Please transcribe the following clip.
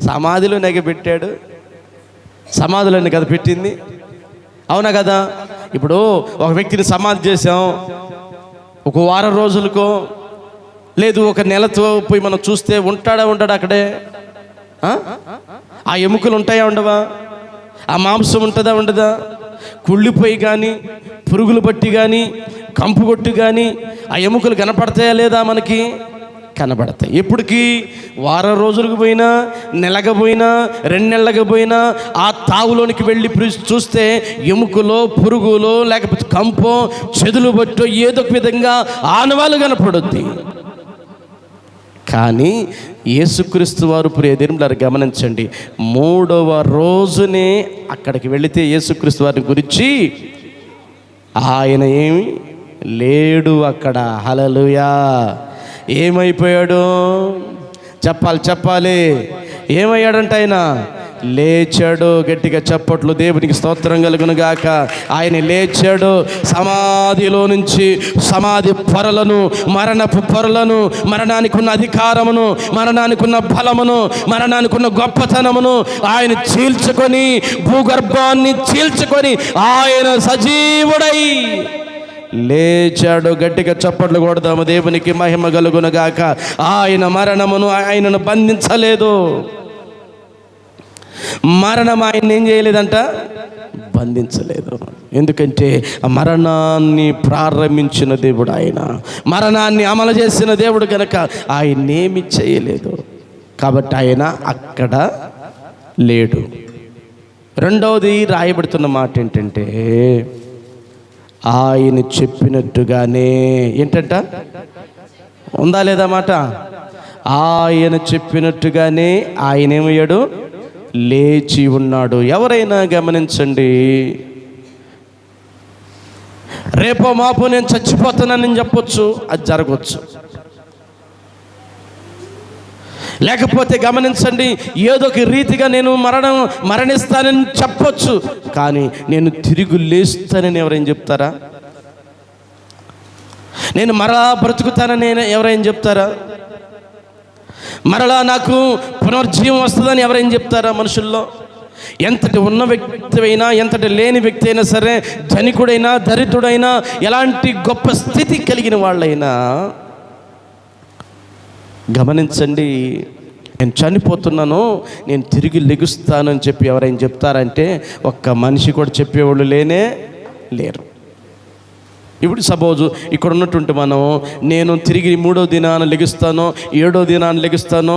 సమాధిలో నెగబెట్టాడు. సమాధిలోనే కదా పెట్టింది, అవునా కదా? ఇప్పుడు ఒక వ్యక్తిని సమాధి చేసాం, ఒక వారం రోజులకో లేదు ఒక నెలతో పోయి మనం చూస్తే ఉంటాడా అక్కడే? ఆ ఎముకలు ఉంటాయా ఉండవా? ఆ మాంసం ఉంటుందా ఉండదా? కుళ్ళిపోయి కానీ, పురుగులు పట్టి కానీ, కంపు కొట్టి కానీ ఆ ఎముకలు కనపడతాయా లేదా? మనకి కనబడతాయి. ఎప్పటికీ వారం రోజులకు పోయినా, నెలకు పోయినా, 2 నెలలకు పోయినా ఆ తావులోనికి వెళ్ళి చూస్తే ఎముకలో, పురుగులో, లేకపోతే కంపో, చెదులు బట్టో ఏదో ఒక విధంగా ఆనవాళ్ళు కనపడుద్ది. కానీ యేసుక్రీస్తు వారు ప్రియదేవులారా గమనించండి, 3వ రోజునే అక్కడికి వెళితే యేసుక్రీస్తు వారిని గురించి ఆయన ఏమి లేడు అక్కడ. హల్లెలూయా! ఏమైపోయాడు? చెప్పాలి. ఏమయ్యాడంట? ఆయన లేచాడు. గట్టిగా చప్పట్లు దేవునికి స్తోత్రం కలుగును గాక. ఆయన లేచాడు. సమాధిలో నుంచి సమాధి పొరలను, మరణపు పొరలను, మరణానికి ఉన్న అధికారమును, మరణానికి ఉన్న బలమును, మరణానికి ఉన్న గొప్పతనమును ఆయన చీల్చుకొని, భూగర్భాన్ని చీల్చుకొని ఆయన సజీవుడై లేచాడు. గట్టిగా చప్పట్లు కొడదాము, దేవునికి మహిమ కలుగును గాక. ఆయన మరణమును ఆయనను బంధించలేదు. మరణం ఆయన ఏం చేయలేదంట? బంధించలేదు. ఎందుకంటే ఆ మరణాన్ని ప్రారంభించిన దేవుడు ఆయన, మరణాన్ని అమలు చేసిన దేవుడు కనుక ఆయన్నేమి చేయలేదు. కాబట్టి ఆయన అక్కడ లేడు. రెండవది రాయబడుతున్న మాట ఏంటంటే, ఆయన చెప్పినట్టుగానే, ఏంటంట? ఉందా లేదా మాట? ఆయన చెప్పినట్టుగానే ఆయన ఏమయ్యాడు? లేచి ఉన్నాడు. ఎవరైనా గమనించండి, రేపో మాపో నేను చచ్చిపోతానని చెప్పొచ్చు, అది జరగవచ్చు. లేకపోతే గమనించండి, ఏదో ఒక రీతిగా నేను మరణిస్తానని చెప్పొచ్చు, కానీ నేను తిరిగి లేస్తానని ఎవరైనా చెప్తారా? నేను మరలా బ్రతుకుతానని ఎవరైనా చెప్తారా? మరలా నాకు పునర్జీవం వస్తుందని ఎవరైనా చెప్తారా? మనుషుల్లో ఎంతటి ఉన్న వ్యక్తి అయినా, ఎంతటి లేని వ్యక్తి అయినా సరే, ధనికుడైనా, దరిద్రుడైనా, ఎలాంటి గొప్ప స్థితి కలిగిన వాళ్ళైనా గమనించండి, నేను చనిపోతున్నాను, నేను తిరిగి లెగుస్తానని చెప్పి ఎవరైనా చెప్తారంటే ఒక్క మనిషి కూడా చెప్పేవాళ్ళు లేరు. ఇప్పుడు సపోజు ఇక్కడ ఉన్నటువంటి మనం, నేను తిరిగి 3వ దినాన లెగుస్తాను, 7వ దినాన లెగుస్తాను,